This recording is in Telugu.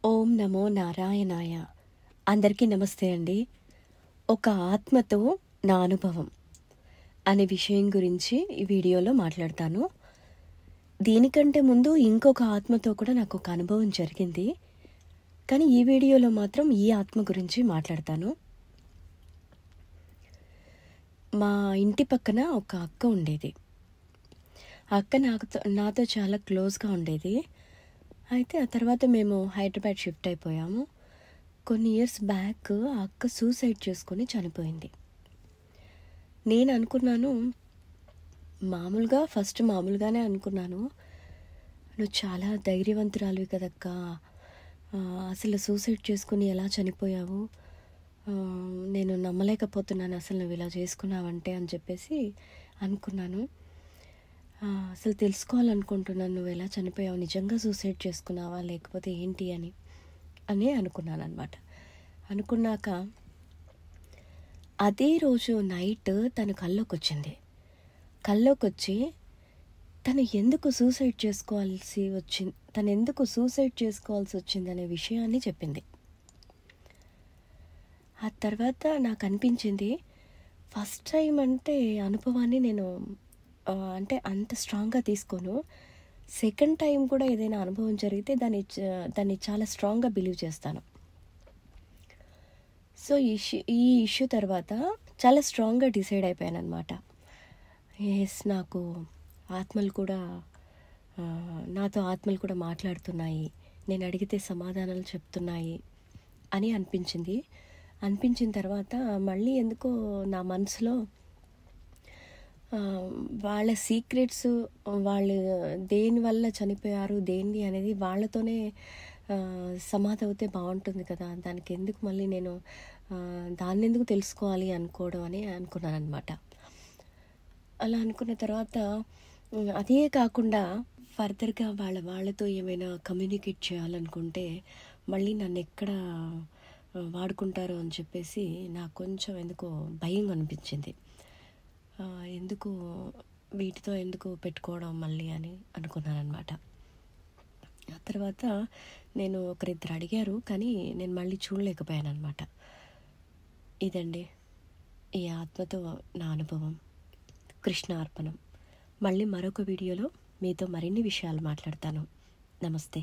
ఓం నమో నారాయణాయ. అందరికీ నమస్తే అండి. ఒక ఆత్మతో నా అనుభవం అనే విషయం గురించి ఈ వీడియోలో మాట్లాడతాను. దీనికంటే ముందు ఇంకొక ఆత్మతో కూడా నాకు ఒక అనుభవం జరిగింది. కానీ ఈ వీడియోలో మాత్రం ఈ ఆత్మ గురించి మాట్లాడతాను. మా ఇంటి పక్కన ఒక అక్క ఉండేది. ఆ అక్క నాతో చాలా క్లోజ్గా ఉండేది. అయితే ఆ తర్వాత మేము హైదరాబాద్ షిఫ్ట్ అయిపోయాము. కొన్ని ఇయర్స్ బ్యాక్ ఆ అక్క సూసైడ్ చేసుకొని చనిపోయింది. నేను అనుకున్నాను, మామూలుగానే అనుకున్నాను, నువ్వు చాలా ధైర్యవంతురాలివి కదక్క, అసలు సూసైడ్ చేసుకుని ఎలా చనిపోయావు, నేను నమ్మలేకపోతున్నాను అసలు నువ్వు ఇలా చేసుకున్నావంటే అని చెప్పేసి అనుకున్నాను. అసలు తెలుసుకోవాలనుకుంటున్నాను, నువ్వు ఎలా చనిపోయావు, నిజంగా సూసైడ్ చేసుకున్నావా లేకపోతే ఏంటి అని అనుకున్నాను అనమాట. అనుకున్నాక అదే రోజు నైట్ తను కల్లోకి వచ్చి తను ఎందుకు సూసైడ్ చేసుకోవాల్సి వచ్చింది అనే విషయాన్ని చెప్పింది. ఆ తర్వాత నాకు అనిపించింది, ఫస్ట్ టైం అంటే అనుభవాన్ని నేను అంటే అంత స్ట్రాంగ్గా తీసుకోను. సెకండ్ టైం కూడా ఏదైనా అనుభవం జరిగితే దాన్ని చాలా స్ట్రాంగ్గా బిలీవ్ చేస్తాను. సో ఈ ఇష్యూ తర్వాత చాలా స్ట్రాంగ్గా డిసైడ్ అయిపోయాను అనమాట. నాకు నాతో ఆత్మలు కూడా మాట్లాడుతున్నాయి, నేను అడిగితే సమాధానాలు చెప్తున్నాయి అని అనిపించిన తర్వాత మళ్ళీ ఎందుకో నా మనసులో వాళ్ళ సీక్రెట్స్, వాళ్ళు దేనివల్ల చనిపోయారు దేన్ని అనేది వాళ్ళతోనే సమాధి అవుతే బాగుంటుంది కదా, దానికి ఎందుకు మళ్ళీ నేను దాన్ని ఎందుకు తెలుసుకోవాలి అనుకోవడం అని అనుకున్నాను అనమాట. అలా అనుకున్న తర్వాత అదే కాకుండా ఫర్దర్గా వాళ్ళతో ఏమైనా కమ్యూనికేట్ చేయాలనుకుంటే మళ్ళీ నన్ను ఎక్కడ వాడుకుంటారో అని చెప్పేసి నాకు కొంచెం ఎందుకో భయం అనిపించింది. ఎందుకు వీటితో ఎందుకు పెట్టుకోవడం మళ్ళీ అని అనుకున్నాను అనమాట. ఆ తర్వాత నేను ఒకరిద్దరు అడిగారు, కానీ నేను మళ్ళీ చూడలేకపోయాను అనమాట. ఇదండి ఈ ఆత్మతో నా అనుభవం. కృష్ణార్పణం. మళ్ళీ మరొక వీడియోలో మీతో మరిన్ని విషయాలు మాట్లాడతాను. నమస్తే.